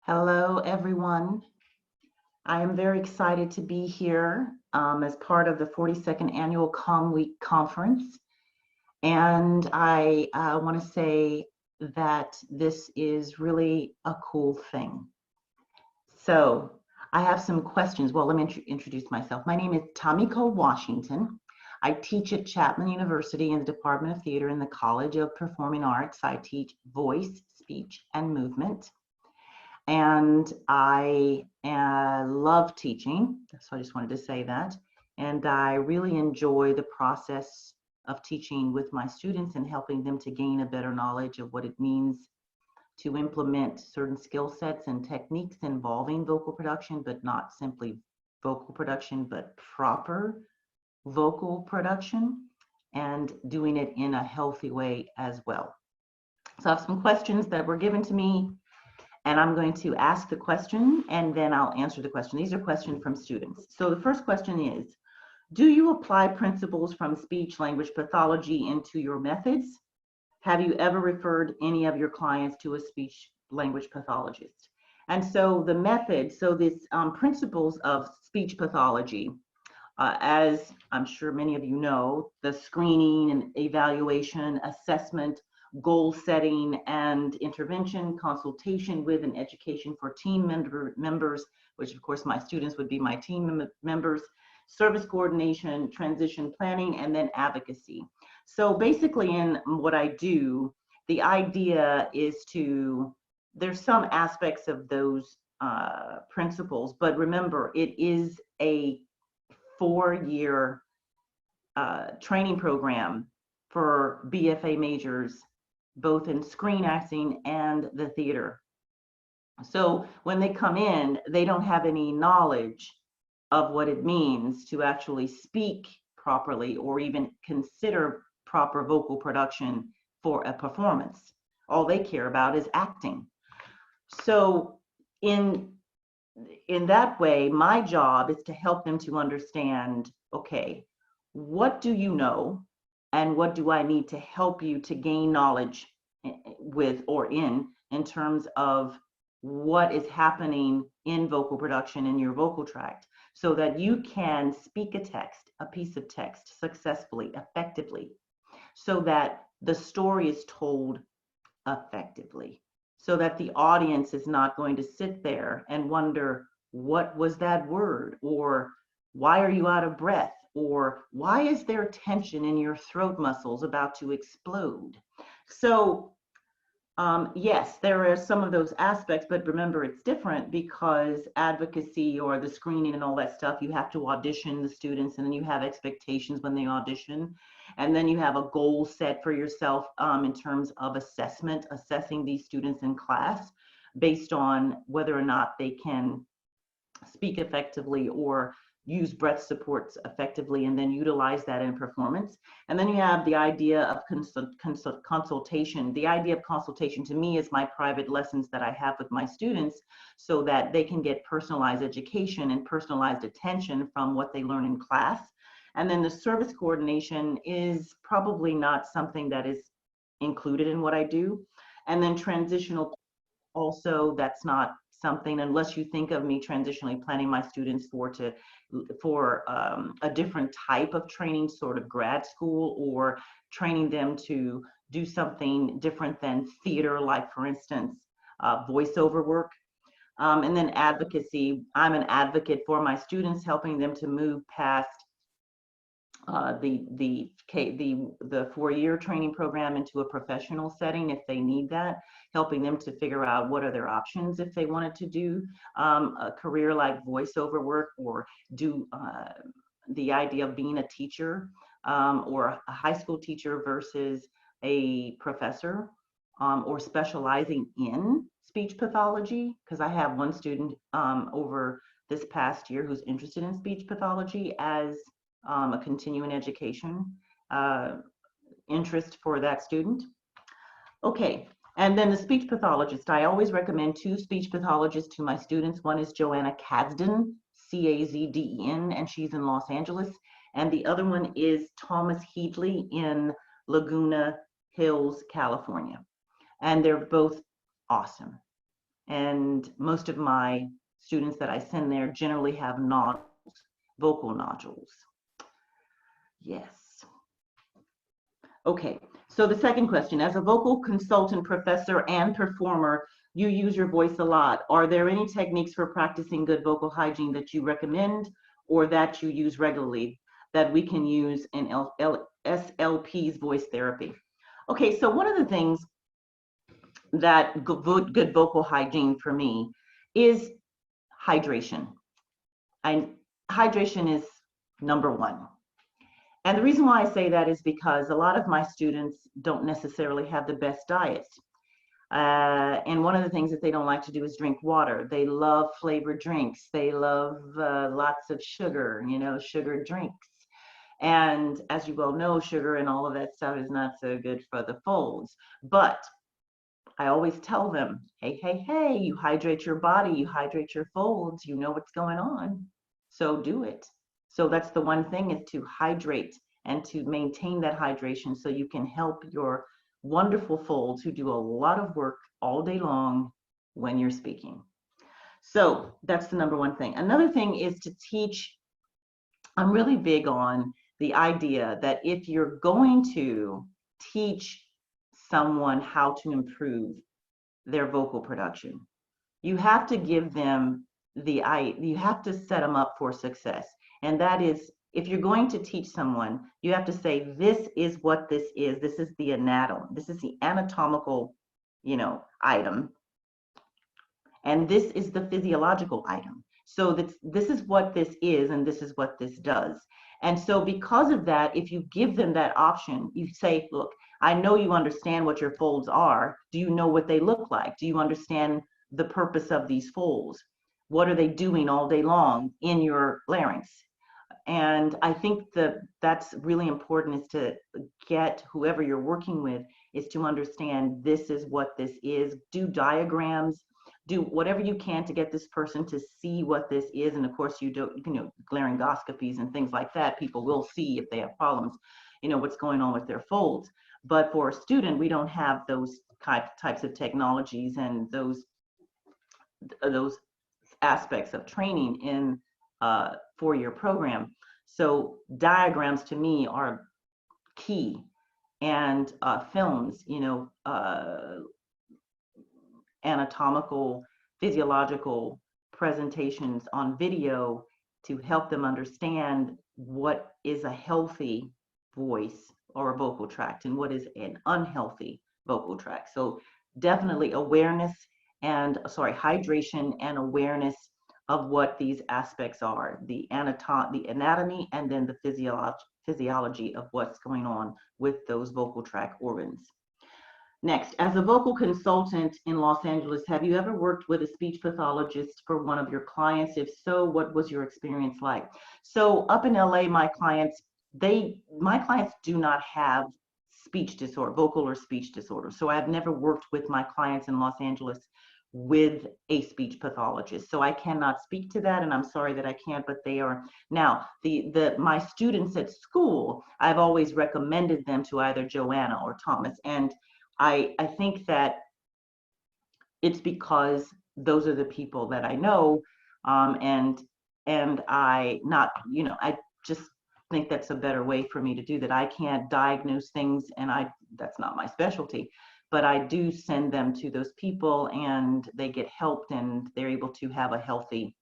Hello, everyone. I am very excited to be here as part of the 42nd Annual Com Week Conference. And I want to say that this is really a cool thing. So I have some questions. Well, let me introduce myself. My name is Tamiko Washington. I teach at Chapman University in the Department of Theater in the College of Performing Arts. I teach voice, speech, and movement. And I love teaching, so I just wanted to say that. And I really enjoy the process of teaching with my students and helping them to gain a better knowledge of what it means to implement certain skill sets and techniques involving vocal production, but not simply vocal production, but proper vocal production, and doing it in a healthy way as well. So I have some questions that were given to me, and I'm going to ask the question and then I'll answer the question. These are questions from students. So the first question is, do you apply principles from speech language pathology into your methods? Have you ever referred any of your clients to a speech language pathologist? And so the method, so this principles of speech pathology, as I'm sure many of you know, the screening and evaluation, assessment, goal setting and intervention, consultation with and education for team members, which of course my students would be my team members, service coordination, transition planning, and then advocacy. So basically in what I do, the idea is there's some aspects of those principles, but remember, it is a 4-year training program for BFA majors, both in screen acting and the theater. So when they come in, they don't have any knowledge of what it means to actually speak properly or even consider proper vocal production for a performance. All they care about is acting. So in that way, my job is to help them to understand, okay, what do you know and what do I need to help you to gain knowledge with or in terms of what is happening in vocal production in your vocal tract, so that you can speak a text, a piece of text successfully, effectively, so that the story is told effectively, so that the audience is not going to sit there and wonder, what was that word? Or why are you out of breath? Or why is there tension in your throat muscles about to explode? So yes, there are some of those aspects, but remember, it's different because advocacy or the screening and all that stuff, you have to audition the students, and then you have expectations when they audition. And then you have a goal set for yourself in terms of assessment, assessing these students in class based on whether or not they can speak effectively or use breath supports effectively, and then utilize that in performance. And then you have the idea of consultation. The idea of consultation to me is my private lessons that I have with my students so that they can get personalized education and personalized attention from what they learn in class. And then the service coordination is probably not something that is included in what I do. And then transitional also, that's not something, unless you think of me transitionally planning my students for a different type of training, sort of grad school, or training them to do something different than theater, like for instance, voiceover work. And then advocacy, I'm an advocate for my students, helping them to move past the 4-year training program into a professional setting if they need that, helping them to figure out what are their options if they wanted to do a career like voiceover work, or do the idea of being a teacher or a high school teacher versus a professor, or specializing in speech pathology, because I have one student over this past year who's interested in speech pathology as a continuing education interest for that student. Okay, and then the speech pathologist, I always recommend 2 speech pathologists to my students. One is Joanna Kazden, C-A-Z-D-E-N, and she's in Los Angeles. And the other one is Thomas Headley in Laguna Hills, California. And they're both awesome. And most of my students that I send there generally have nodules, vocal nodules. Yes. Okay, so the second question, as a vocal consultant, professor, and performer, you use your voice a lot. Are there any techniques for practicing good vocal hygiene that you recommend or that you use regularly that we can use in SLP's voice therapy? Okay, so one of the things that good vocal hygiene for me is hydration. Hydration is number one. And the reason why I say that is because a lot of my students don't necessarily have the best diets. And one of the things that they don't like to do is drink water. They love flavored drinks. They love lots of sugar, sugar drinks. And as you well know, sugar and all of that stuff is not so good for the folds. But I always tell them, hey, hey, hey, you hydrate your body, you hydrate your folds, you know what's going on. So do it. So that's the one thing, is to hydrate and to maintain that hydration so you can help your wonderful folds who do a lot of work all day long when you're speaking. So that's the number one thing. Another thing is to teach. I'm really big on the idea that if you're going to teach someone how to improve their vocal production, you have to give them you have to set them up for success. And that is, if you're going to teach someone, you have to say, this is what this is. This is the anatomy. This is the anatomical, item. And this is the physiological item. So this is what this is, and this is what this does. And so because of that, if you give them that option, you say, look, I know you understand what your folds are. Do you know what they look like? Do you understand the purpose of these folds? What are they doing all day long in your larynx? And I think that's really important, is to get whoever you're working with is to understand this is what this is. Do diagrams, do whatever you can to get this person to see what this is. And of course, laryngoscopies and things like that, people will see if they have problems, what's going on with their folds. But for a student, we don't have those types of technologies and those aspects of training in a four-year program. So diagrams to me are key, and films, anatomical, physiological presentations on video to help them understand what is a healthy voice or a vocal tract and what is an unhealthy vocal tract. So definitely hydration and awareness of what these aspects are, the anatomy, and then the physiology of what's going on with those vocal tract organs. Next, as a vocal consultant in Los Angeles, have you ever worked with a speech pathologist for one of your clients? If so, what was your experience like? So up in LA, my clients do not have speech disorder, vocal or speech disorder. So I've never worked with my clients in Los Angeles with a speech pathologist. So I cannot speak to that, and I'm sorry that I can't, but they are. Now, my students at school, I've always recommended them to either Joanna or Thomas. And I think that it's because those are the people that I know, and I just think that's a better way for me to do that. I can't diagnose things, and that's not my specialty, but I do send them to those people, and they get helped, and they're able to have a healthy,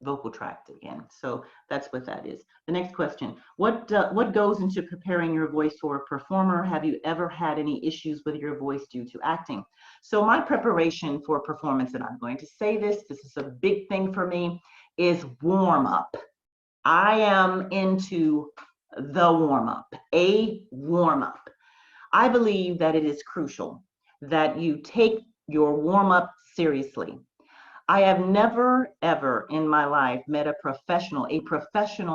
vocal tract again. So that's what that is. The next question, what goes into preparing your voice for a performer? Have you ever had any issues with your voice due to acting? So my preparation for performance, and I'm going to say this is a big thing for me, is warm up. I am into the warm up, a warm up. I believe that it is crucial that you take your warm up seriously. I have never, ever in my life met a professional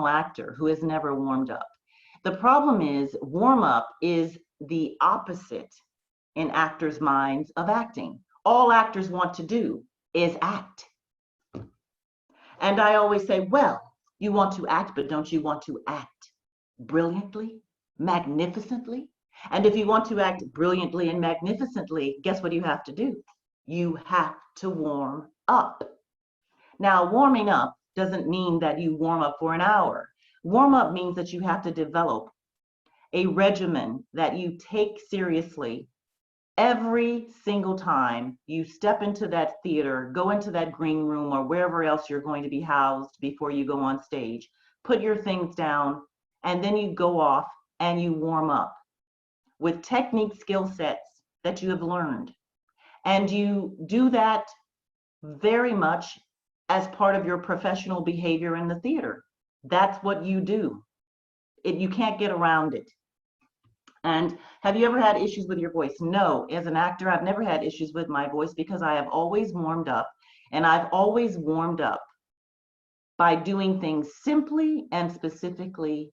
actor who has never warmed up. The problem is, warm up is the opposite in actors' minds of acting. All actors want to do is act. And I always say, well, you want to act, but don't you want to act brilliantly, magnificently? And if you want to act brilliantly and magnificently, guess what you have to do? You have to warm up. Now, warming up doesn't mean that you warm up for an hour. Warm up means that you have to develop a regimen that you take seriously every single time you step into that theater, go into that green room or wherever else you're going to be housed before you go on stage. Put your things down, and then you go off and you warm up with technique skill sets that you have learned. And you do that very much as part of your professional behavior in the theater. That's what you do. You can't get around it. And have you ever had issues with your voice? No, as an actor, I've never had issues with my voice because I have always warmed up, and I've always warmed up by doing things simply and specifically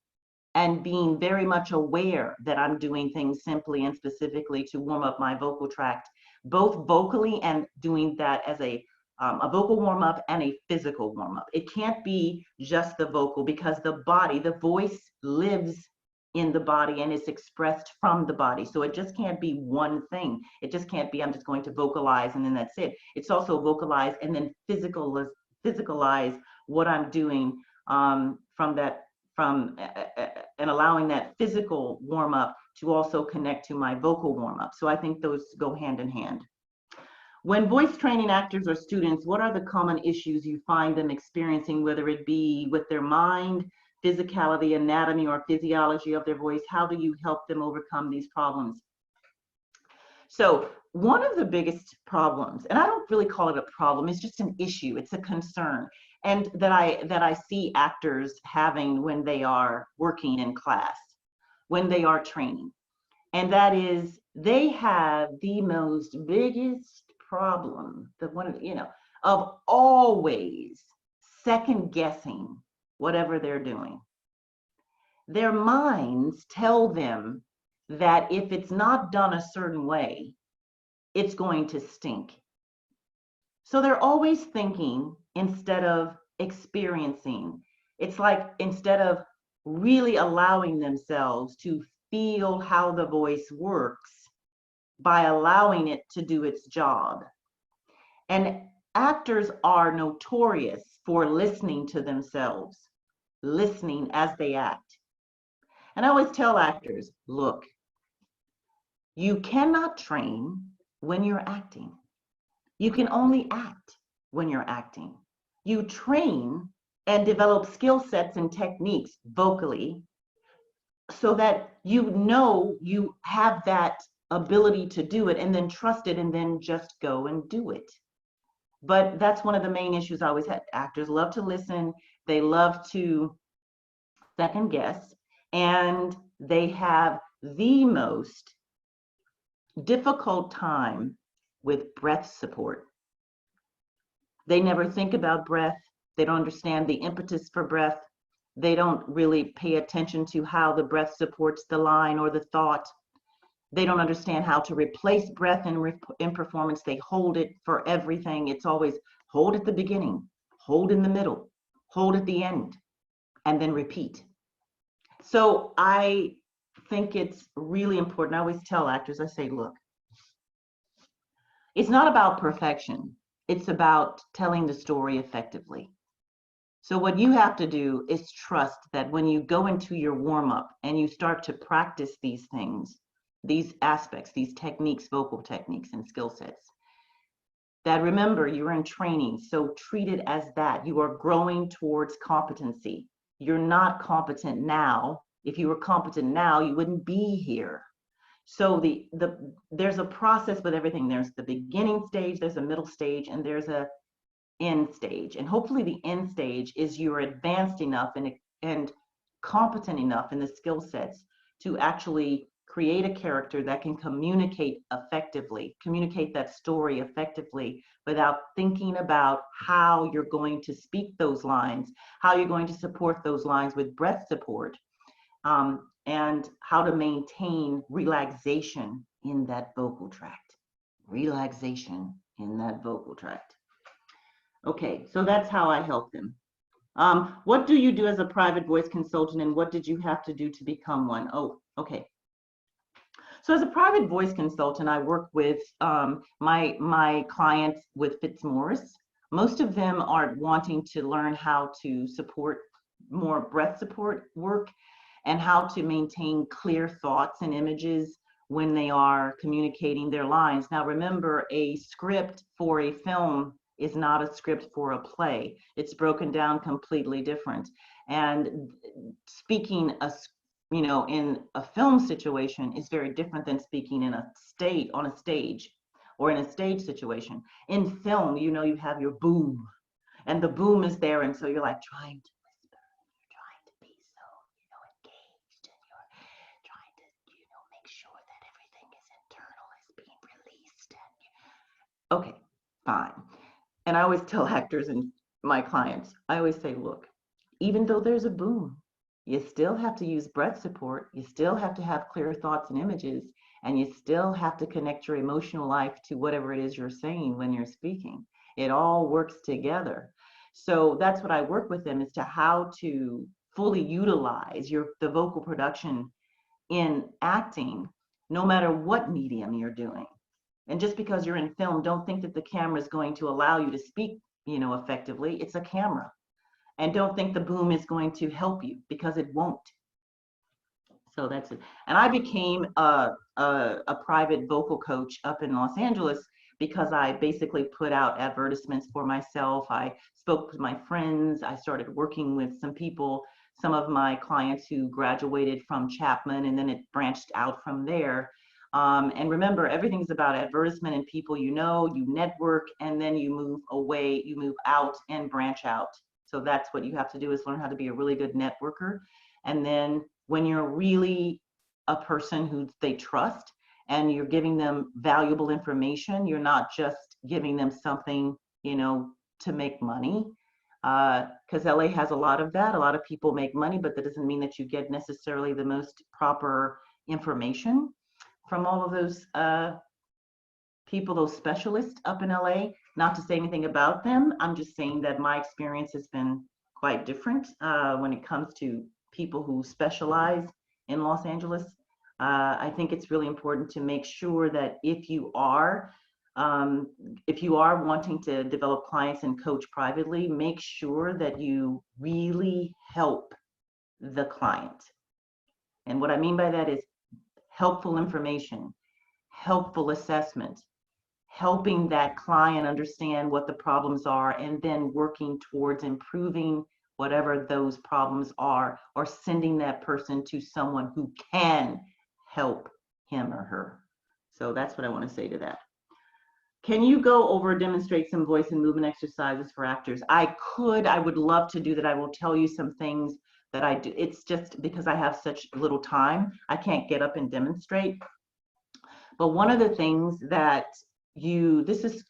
and being very much aware that I'm doing things simply and specifically to warm up my vocal tract, both vocally and doing that as a vocal warm up and a physical warm up. It can't be just the vocal because the body, the voice lives in the body and is expressed from the body. So it just can't be one thing. It just can't be, I'm just going to vocalize and then that's it. It's also vocalize and then physicalize what I'm doing and allowing that physical warm up to also connect to my vocal warm up. So I think those go hand in hand. When voice training actors or students, what are the common issues you find them experiencing, whether it be with their mind, physicality, anatomy, or physiology of their voice? How do you help them overcome these problems? So one of the biggest problems, and I don't really call it a problem, it's just an issue, it's a concern, and that I see actors having when they are working in class, when they are training, and that is they have the most biggest problem, of always second guessing whatever they're doing. Their minds tell them that if it's not done a certain way, it's going to stink. So they're always thinking instead of experiencing. It's like instead of really allowing themselves to feel how the voice works by allowing it to do its job. And actors are notorious for listening to themselves, listening as they act. And I always tell actors, look, you cannot train when you're acting. You can only act when you're acting. You train and develop skill sets and techniques vocally so that you know you have that ability to do it and then trust it and then just go and do it. But that's one of the main issues I always had. Actors love to listen, they love to second guess, and they have the most difficult time with breath support. They never think about breath. They don't understand the impetus for breath. They don't really pay attention to how the breath supports the line or the thought. They don't understand how to replace breath in performance. They hold it for everything. It's always hold at the beginning, hold in the middle, hold at the end, and then repeat. So I think it's really important. I always tell actors, I say, look, it's not about perfection. It's about telling the story effectively. So what you have to do is trust that when you go into your warm-up and you start to practice these things, these aspects, these techniques, vocal techniques and skill sets, that remember you're in training, so treat it as that. You are growing towards competency. You're not competent now. If you were competent now, you wouldn't be here. So there's a process with everything. There's the beginning stage, there's a middle stage, and there's a end stage. And hopefully the end stage is you're advanced enough and competent enough in the skill sets to actually create a character that can communicate effectively, communicate that story effectively without thinking about how you're going to speak those lines, how you're going to support those lines with breath support, and how to maintain relaxation in that vocal tract. Relaxation in that vocal tract. Okay, so that's how I help them. What do you do as a private voice consultant, and what did you have to do to become one? Oh, okay. So as a private voice consultant, I work with my clients with Fitzmaurice. Most of them are wanting to learn how to support more breath support work and how to maintain clear thoughts and images when they are communicating their lines. Now, remember, a script for a film is not a script for a play. It's broken down completely different. And speaking in a film situation is very different than speaking in a state on a stage or in a stage situation. In film, you have your boom, and the boom is there, and so you're like trying to whisper, you're trying to be so engaged, and you're trying to make sure that everything is internal is being released. Okay, fine. And I always tell actors and my clients, I always say, look, even though there's a boom, you still have to use breath support. You still have to have clear thoughts and images, and you still have to connect your emotional life to whatever it is you're saying when you're speaking. It all works together. So that's what I work with them, as to how to fully utilize the vocal production in acting, no matter what medium you're doing. And just because you're in film, don't think that the camera is going to allow you to speak, effectively. It's a camera. And don't think the boom is going to help you, because it won't. So that's it. And I became a private vocal coach up in Los Angeles because I basically put out advertisements for myself. I spoke with my friends. I started working with some people, some of my clients who graduated from Chapman, and then it branched out from there. And remember, everything's about advertisement and people you network, and then you move away, you move out and branch out. So that's what you have to do, is learn how to be a really good networker. And then when you're really a person who they trust and you're giving them valuable information, you're not just giving them something, to make money. Because LA has a lot of that. A lot of people make money, but that doesn't mean that you get necessarily the most proper information from all of those people, those specialists up in LA. Not to say anything about them. I'm just saying that my experience has been quite different when it comes to people who specialize in Los Angeles. I think it's really important to make sure that if you are wanting to develop clients and coach privately, make sure that you really help the client. And what I mean by that is helpful information, helpful assessment, helping that client understand what the problems are, and then working towards improving whatever those problems are, or sending that person to someone who can help him or her. So that's what I want to say to that. Can you go over, demonstrate some voice and movement exercises for actors? I would love to do that. I will tell you some things that I do. It's just because I have such little time, I can't get up and demonstrate. But one of the things that this is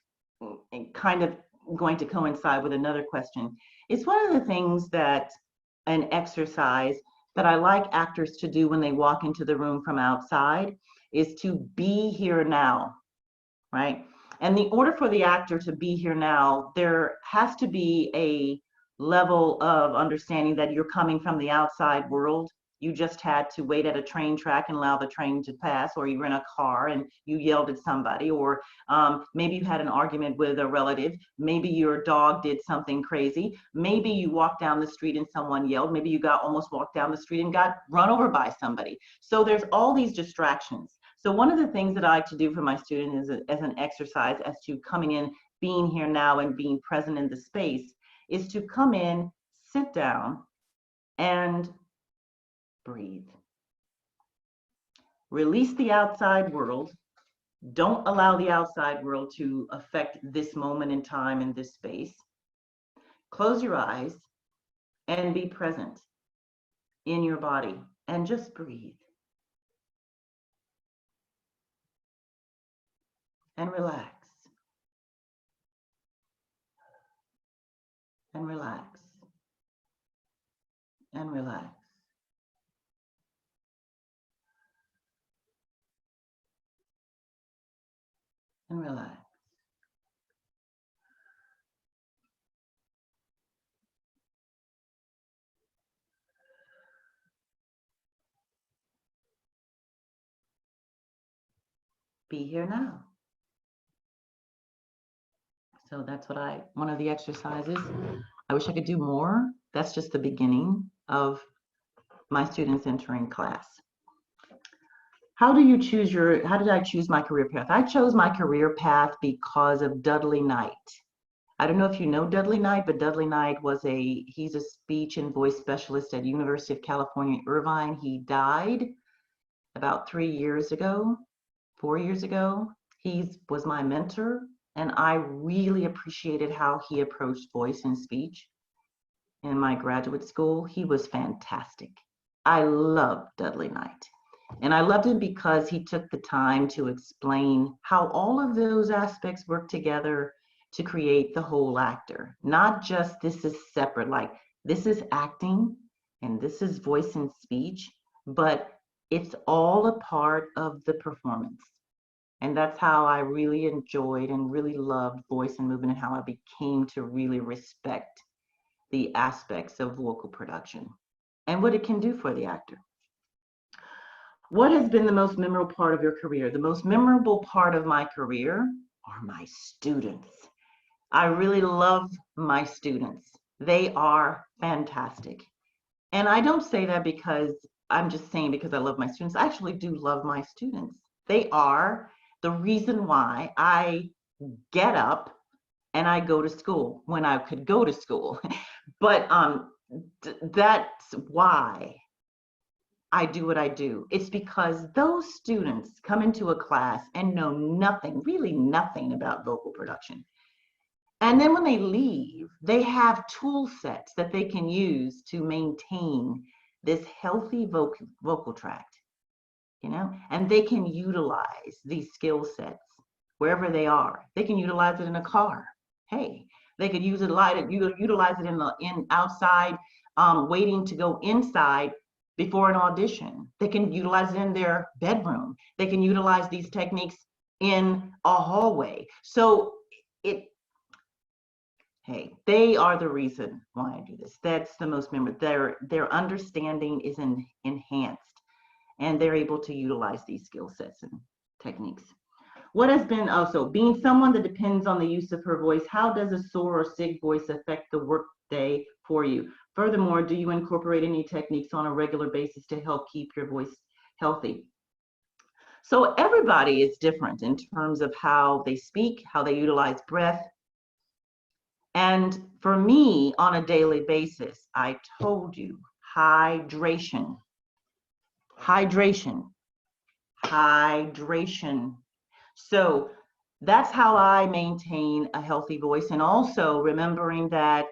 kind of going to coincide with another question. It's one of the things that an exercise that I like actors to do when they walk into the room from outside is to be here now, right? And the order for the actor to be here now, there has to be a level of understanding that you're coming from the outside world. You just had to wait at a train track and allow the train to pass, or you were in a car and you yelled at somebody, or maybe you had an argument with a relative, maybe your dog did something crazy, maybe you walked down the street and someone yelled, maybe you almost walked down the street and got run over by somebody. So there's all these distractions. So one of the things that I like to do for my students as an exercise as to coming in, being here now and being present in the space, is to come in, sit down, and breathe. Release the outside world. Don't allow the outside world to affect this moment in time in this space. Close your eyes and be present in your body and just breathe. And relax. And relax. And relax. And relax. be here now. So that's one of the exercises. I wish I could do more. That's just the beginning of my students entering class. How did I choose my career path? I chose my career path because of Dudley Knight. I don't know if you know Dudley Knight, but Dudley Knight he's a speech and voice specialist at University of California, Irvine. He died about 4 years ago. He was my mentor, and I really appreciated how he approached voice and speech in my graduate school. He was fantastic. I loved Dudley Knight. And I loved him because he took the time to explain how all of those aspects work together to create the whole actor. Not just this is separate, like this is acting and this is voice and speech, but it's all a part of the performance. And that's how I really enjoyed and really loved voice and movement, and how I became to really respect the aspects of vocal production and what it can do for the actor. What has been the most memorable part of your career? The most memorable part of my career are my students. I really love my students. They are fantastic. And I don't say that because I'm just saying because I love my students. I actually do love my students. They are the reason why I get up and I go to school when I could go to school. But that's why I do what I do. It's because those students come into a class and know nothing, really nothing about vocal production. And then when they leave, they have tool sets that they can use to maintain this healthy vocal tract, and they can utilize these skill sets wherever they are. They can utilize it in a car. Hey, they could utilize it in outside, waiting to go inside before an audition. They can utilize it in their bedroom. They can utilize these techniques in a hallway. So they are the reason why I do this. That's the most memorable. Their understanding is enhanced, and they're able to utilize these skill sets and techniques. What has been also being someone that depends on the use of her voice, how does a sore or sick voice affect the workday for you? Furthermore, do you incorporate any techniques on a regular basis to help keep your voice healthy? So everybody is different in terms of how they speak, how they utilize breath. And for me, on a daily basis, I told you, hydration. So that's how I maintain a healthy voice, and also remembering that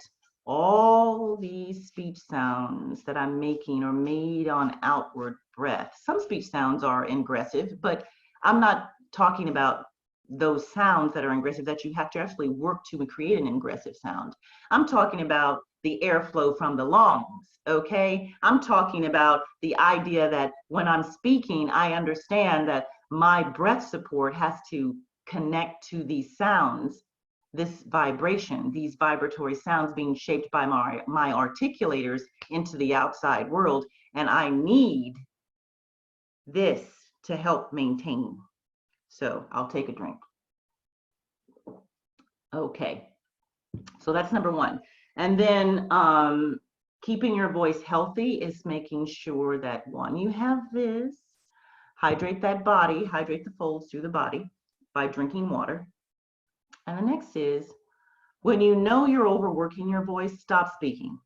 all these speech sounds that I'm making are made on outward breath. Some speech sounds are ingressive, but I'm not talking about those sounds that are ingressive that you have to actually work to create an ingressive sound. I'm talking about the airflow from the lungs, okay? I'm talking about the idea that when I'm speaking, I understand that my breath support has to connect to these sounds, this vibration, these vibratory sounds being shaped by my articulators into the outside world, and I need this to help maintain. So I'll take a drink. Okay, so that's number one. And then keeping your voice healthy is making sure that one, you have this, hydrate that body, hydrate the folds through the body by drinking water. And the next is, when you know you're overworking your voice, stop speaking.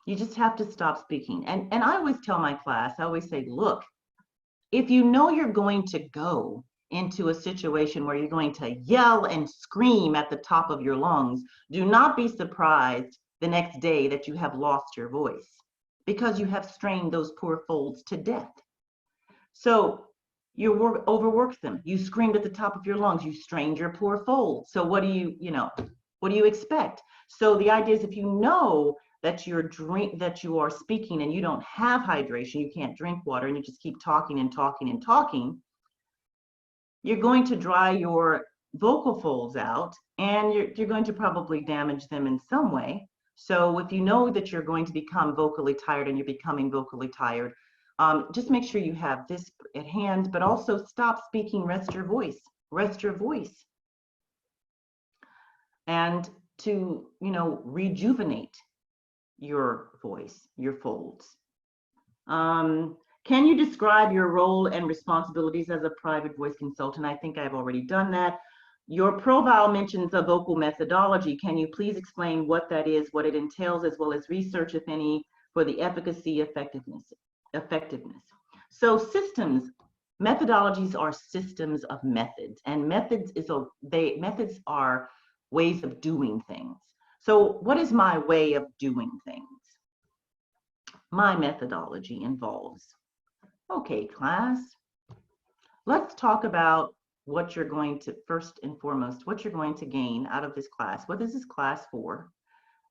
You just have to stop speaking. And I always tell my class, I always say, look, if you know you're going to go into a situation where you're going to yell and scream at the top of your lungs, do not be surprised the next day that you have lost your voice, because you have strained those poor folds to death. So you overworked them. You screamed at the top of your lungs. You strained your poor folds. So what do you expect? So the idea is, if you know that you are speaking and you don't have hydration, you can't drink water, and you just keep talking and talking and talking, you're going to dry your vocal folds out, and you're going to probably damage them in some way. So if you know that you're going to become vocally tired and you're becoming vocally tired, Just make sure you have this at hand, but also stop speaking, rest your voice, and to, rejuvenate your voice, your folds. Can you describe your role and responsibilities as a private voice consultant? I think I've already done that. Your profile mentions a vocal methodology. Can you please explain what that is, what it entails, as well as research, if any, for the efficacy, effectiveness? So systems, methodologies are systems of methods, and methods are ways of doing things. So what is my way of doing things? My methodology involves, okay, class, let's talk about what you're going to, first and foremost, what you're going to gain out of this class. What is this class for?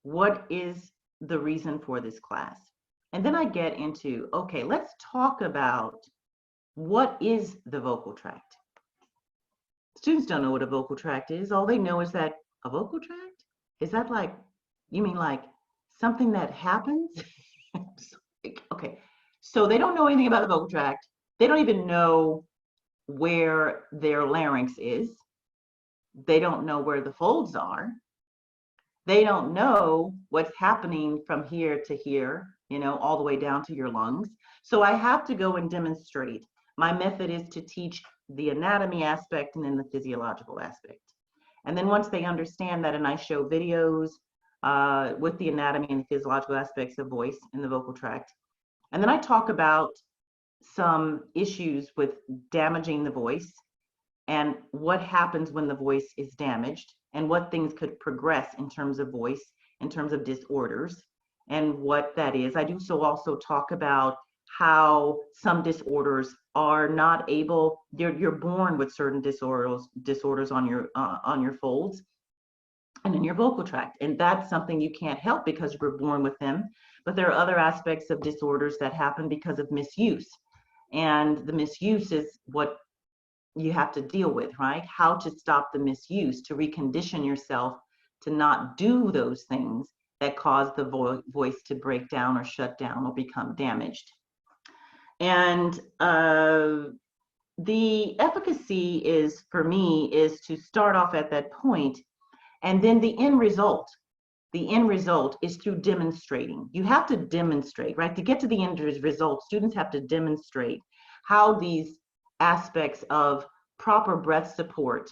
What is the reason for this class? And then I get into, okay, let's talk about what is the vocal tract. Students don't know what a vocal tract is. All they know is that a vocal tract? Is that like, you mean like something that happens? Okay, so they don't know anything about the vocal tract. They don't even know where their larynx is. They don't know where the folds are. They don't know what's happening from here to here, all the way down to your lungs. So I have to go and demonstrate. My method is to teach the anatomy aspect and then the physiological aspect. And then once they understand that, and I show videos with the anatomy and the physiological aspects of voice in the vocal tract. And then I talk about some issues with damaging the voice and what happens when the voice is damaged and what things could progress in terms of voice, in terms of disorders, and what that is. I do so also talk about how some disorders are not able, you're born with certain disorders on your folds and in your vocal tract. And that's something you can't help because you were born with them. But there are other aspects of disorders that happen because of misuse. And the misuse is what you have to deal with, right? How to stop the misuse, to recondition yourself to not do those things that cause the voice to break down or shut down or become damaged. And the efficacy is, for me, is to start off at that point, and then the end result is through demonstrating. You have to demonstrate, right? To get to the end result, students have to demonstrate how these aspects of proper breath support,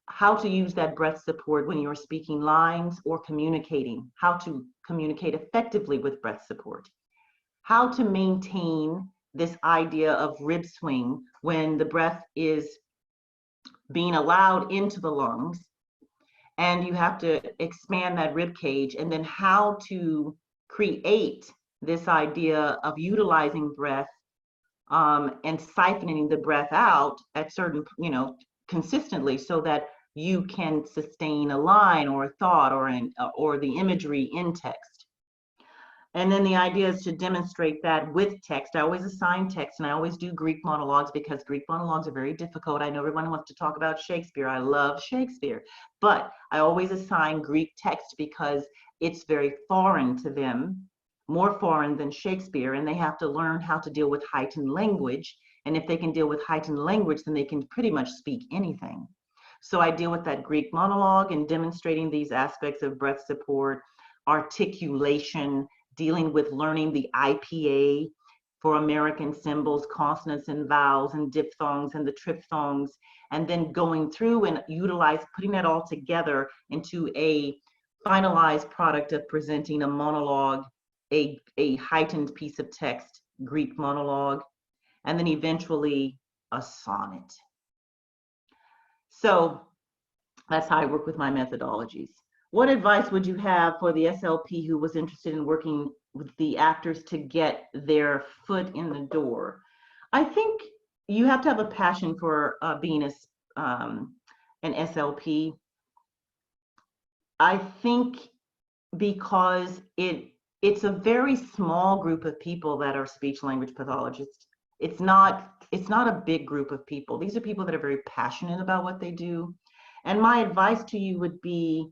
how to use that breath support when you're speaking lines or communicating, how to communicate effectively with breath support, how to maintain this idea of rib swing when the breath is being allowed into the lungs and you have to expand that rib cage, and then how to create this idea of utilizing breath and siphoning the breath out at certain, consistently, so that you can sustain a line or a thought or the imagery in text. And then the idea is to demonstrate that with text. I always assign text, and I always do Greek monologues because Greek monologues are very difficult. I know everyone wants to talk about Shakespeare. I love Shakespeare, but I always assign Greek text because it's very foreign to them, more foreign than Shakespeare, and they have to learn how to deal with heightened language. And if they can deal with heightened language, then they can pretty much speak anything. So I deal with that Greek monologue and demonstrating these aspects of breath support, articulation, dealing with learning the IPA for American symbols, consonants and vowels and diphthongs and the triphthongs, and then going through and putting that all together into a finalized product of presenting a monologue, a heightened piece of text, Greek monologue, and then eventually a sonnet. So that's how I work with my methodologies. What advice would you have for the SLP who was interested in working with the actors to get their foot in the door? I think you have to have a passion for being an SLP. I think because it's a very small group of people that are speech language pathologists. It's not a big group of people. These are people that are very passionate about what they do. And my advice to you would be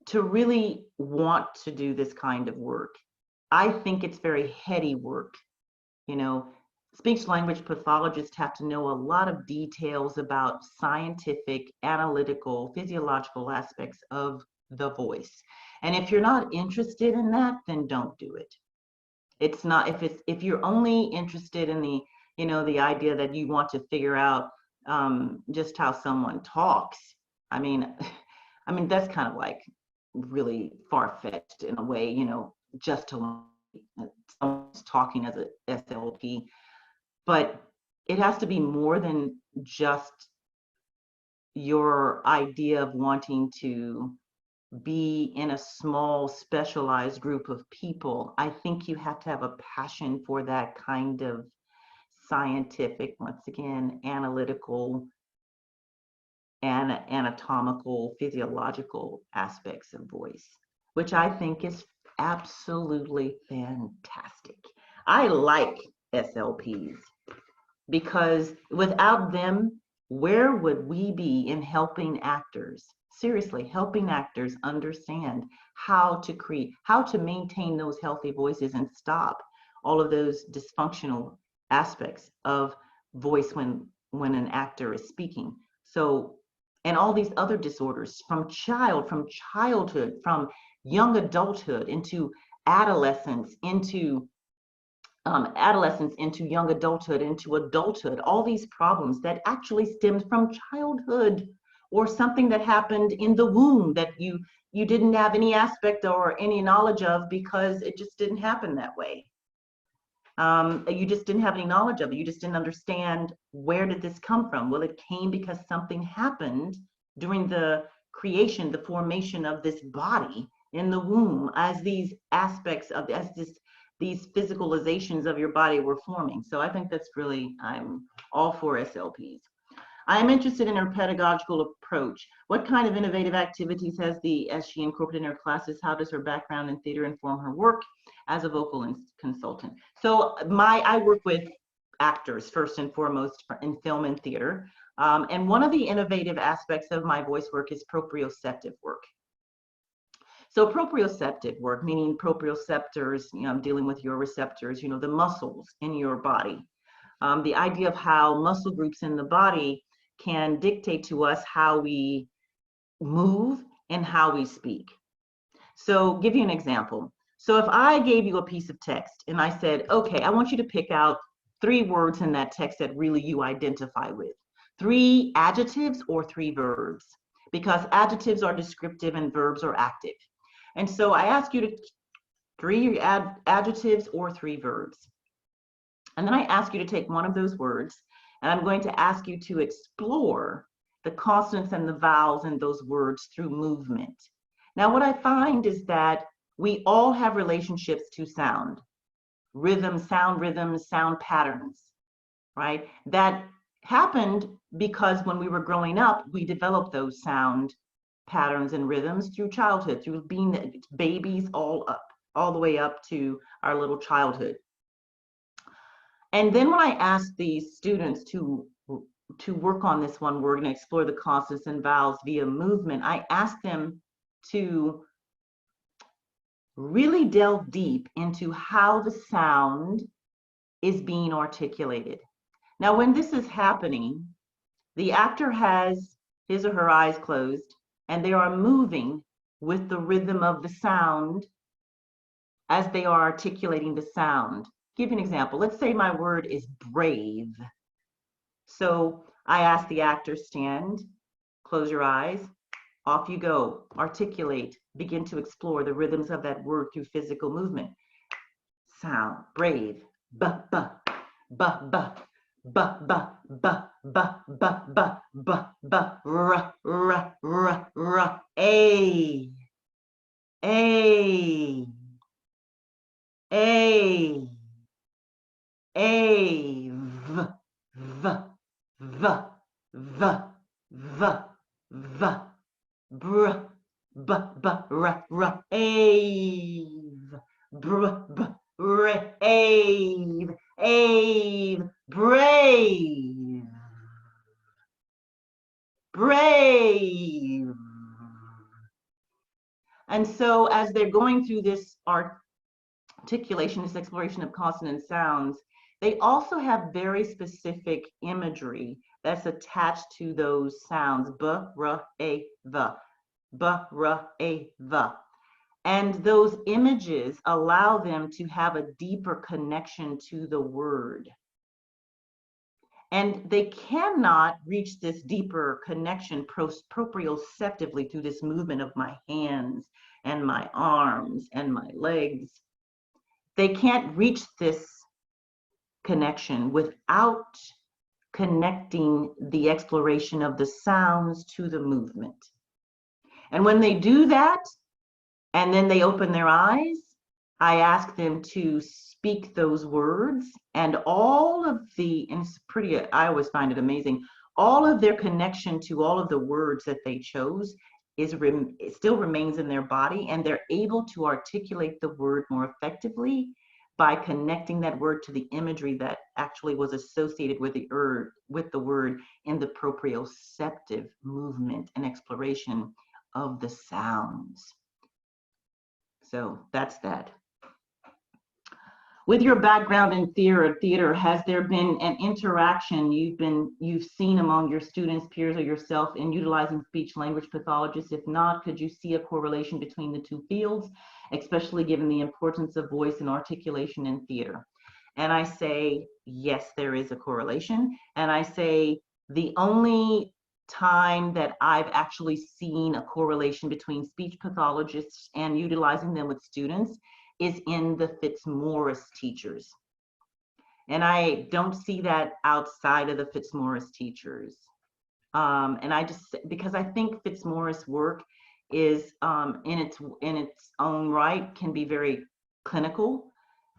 to really want to do this kind of work. I think it's very heady work. You know, speech language pathologists have to know a lot of details about scientific, analytical, physiological aspects of the voice. And if you're not interested in that, then don't do it. It's not, if you're only interested in the, the idea that you want to figure out just how someone talks. I mean, that's kind of like really far-fetched in a way, just to learn someone's talking as a SLP, but it has to be more than just your idea of wanting to be in a small specialized group of people. I think you have to have a passion for that kind of scientific, once again, analytical and anatomical, physiological aspects of voice, which I think is absolutely fantastic. I like SLPs because without them, where would we be in helping actors? Seriously, helping actors understand how to create, how to maintain those healthy voices and stop all of those dysfunctional aspects of voice when an actor is speaking. So, and all these other disorders from childhood, from young adulthood into adolescence, into young adulthood, into adulthood, all these problems that actually stemmed from childhood or something that happened in the womb that you didn't have any aspect or any knowledge of because it just didn't happen that way. You just didn't have any knowledge of it. You just didn't understand, where did this come from? Well, it came because something happened during the creation, the formation of this body in the womb, as these aspects of, these physicalizations of your body were forming. So I think that's really, I'm all for SLPs. I am interested in her pedagogical approach. What kind of innovative activities has she incorporated in her classes? How does her background in theater inform her work as a vocal consultant? So I work with actors first and foremost in film and theater. And one of the innovative aspects of my voice work is proprioceptive work. So proprioceptive work, meaning proprioceptors, I'm dealing with your receptors, the muscles in your body. The idea of how muscle groups in the body can dictate to us how we move and how we speak. So give you an example. So if I gave you a piece of text and I said, okay, I want you to pick out 3 words in that text that really you identify with. 3 adjectives or 3 verbs, because adjectives are descriptive and verbs are active. And so I ask you to 3 adjectives or 3 verbs. And then I ask you to take one of those words, and I'm going to ask you to explore the consonants and the vowels in those words through movement. Now, what I find is that we all have relationships to sound, rhythms, sound patterns, right? That happened because when we were growing up, we developed those sound patterns and rhythms through childhood, through being babies all the way up to our little childhood. And then when I ask these students to work on this one word and explore the consonants and vowels via movement, I ask them to really delve deep into how the sound is being articulated. Now, when this is happening, the actor has his or her eyes closed, and they are moving with the rhythm of the sound as they are articulating the sound. Give you an example. Let's say my word is brave. So I ask the actor, stand, close your eyes, off you go, articulate, begin to explore the rhythms of that word through physical movement. Sound, brave, ba ba, ba ba, ba ba, ba ba, ba ba, ba ba, ra ra ra ra, a, a, a, a, v, v, v, v, v, v, br, b, b, r, r, ave, br, b, r, ave, ave, brave, brave. And so as they're going through this articulation, this exploration of consonant sounds, They also have very specific imagery that's attached to those sounds, b, r, a, v, b, r, a, v. And those images allow them to have a deeper connection to the word. And they cannot reach this deeper connection proprioceptively through this movement of my hands and my arms and my legs. They can't reach this connection without connecting the exploration of the sounds to the movement. And when they do that, and then they open their eyes, I ask them to speak those words, and all of the, and it's pretty, I always find it amazing, all of their connection to all of the words that they chose it still remains in their body, and they're able to articulate the word more effectively by connecting that word to the imagery that actually was associated with the word in the proprioceptive movement and exploration of the sounds. So that's that. With your background in theater, has there been an interaction you've seen among your students, peers, or yourself in utilizing speech language pathologists? If not, could you see a correlation between the two fields, especially given the importance of voice and articulation in theater? And I say, yes, there is a correlation. And I say the only time that I've actually seen a correlation between speech pathologists and utilizing them with students is in the Fitzmaurice teachers. And I don't see that outside of the Fitzmaurice teachers. And I just, because I think Fitzmaurice work is in its own right can be very clinical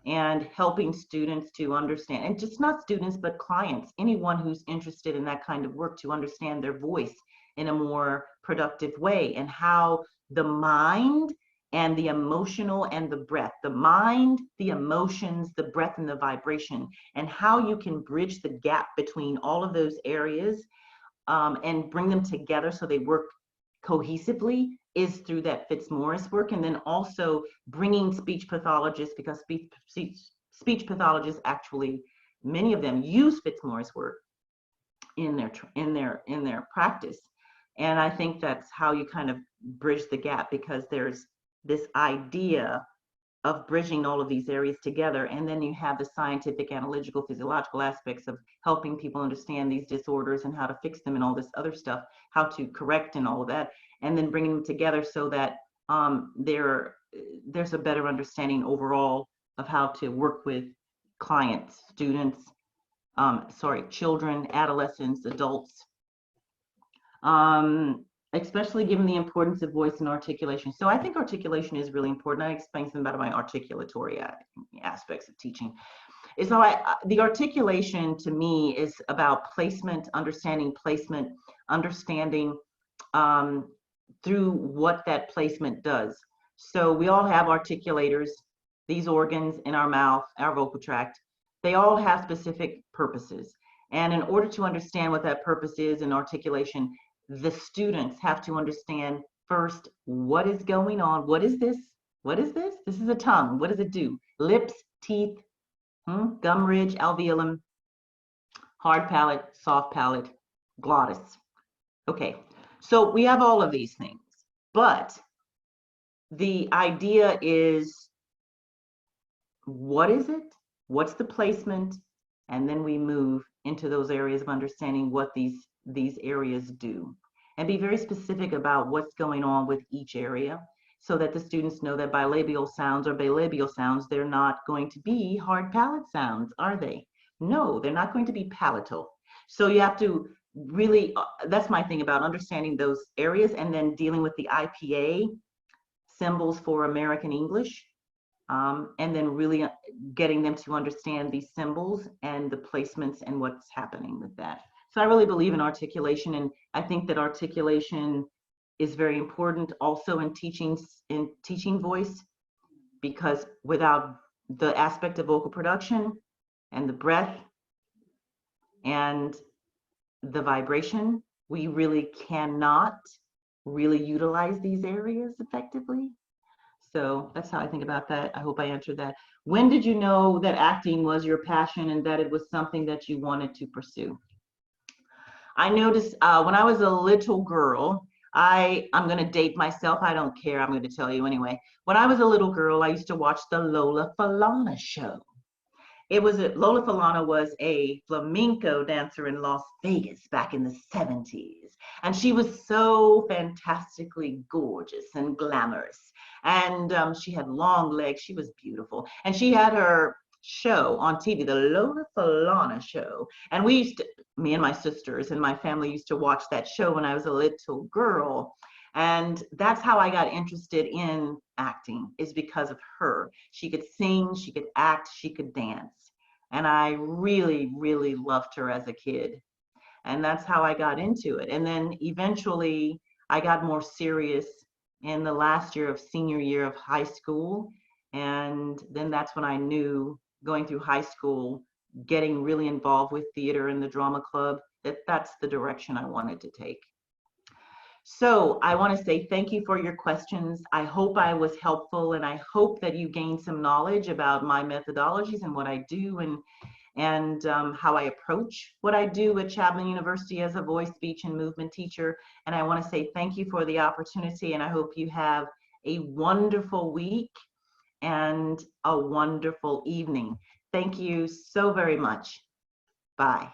and helping students to understand, and just not students, but clients, anyone who's interested in that kind of work, to understand their voice in a more productive way, and how the mind and the emotional and the breath, the mind, the emotions, the breath, and the vibration, and how you can bridge the gap between all of those areas and bring them together so they work cohesively, is through that Fitzmaurice work. And then also bringing speech pathologists, because speech pathologists actually, many of them use Fitzmaurice work in their practice. And I think that's how you kind of bridge the gap, because there's this idea of bridging all of these areas together, and then you have the scientific, analytical, physiological aspects of helping people understand these disorders and how to fix them and all this other stuff, how to correct and all of that, and then bringing them together so that there's a better understanding overall of how to work with clients, students, children, adolescents, adults, especially given the importance of voice and articulation. So I think articulation is really important. I explained something about my articulatory aspects of teaching. So the articulation to me is about placement, understanding through what that placement does. So we all have articulators, these organs in our mouth, our vocal tract. They all have specific purposes. And in order to understand what that purpose is in articulation, the students have to understand first what is going on. What is this? What is this? This is a tongue. What does it do? Lips, teeth, gum ridge, alveolum, hard palate, soft palate, glottis. Okay, so we have all of these things, but the idea is, what is it? What's the placement? And then we move into those areas of understanding what these areas do, and be very specific about what's going on with each area, so that the students know that bilabial sounds or bilabial sounds, they're not going to be hard palate sounds, are they? No, they're not going to be palatal. So you have to really, that's my thing about understanding those areas, and then dealing with the IPA symbols for American English, and then really getting them to understand these symbols and the placements and what's happening with that. So I really believe in articulation, and I think that articulation is very important also in teaching voice, because without the aspect of vocal production and the breath and the vibration, we really cannot really utilize these areas effectively. So that's how I think about that. I hope I answered that. When did you know that acting was your passion and that it was something that you wanted to pursue? I noticed when I was a little girl, I'm going to date myself. I don't care. I'm going to tell you anyway. When I was a little girl, I used to watch the Lola Falana show. Lola Falana was a flamenco dancer in Las Vegas back in the 70s. And she was so fantastically gorgeous and glamorous. And she had long legs. She was beautiful. And she had her show on TV, the Lola Falana show. And me and my sisters and my family used to watch that show when I was a little girl. And that's how I got interested in acting, is because of her. She could sing, she could act, she could dance. And I really, really loved her as a kid. And that's how I got into it. And then eventually I got more serious in the last year of senior year of high school. And then that's when I knew, going through high school, getting really involved with theater and the drama club, that's the direction I wanted to take. So I want to say thank you for your questions. I hope I was helpful, and I hope that you gained some knowledge about my methodologies and what I do, and how I approach what I do at Chapman University as a voice, speech, and movement teacher. And I want to say thank you for the opportunity, and I hope you have a wonderful week and a wonderful evening. Thank you so very much. Bye.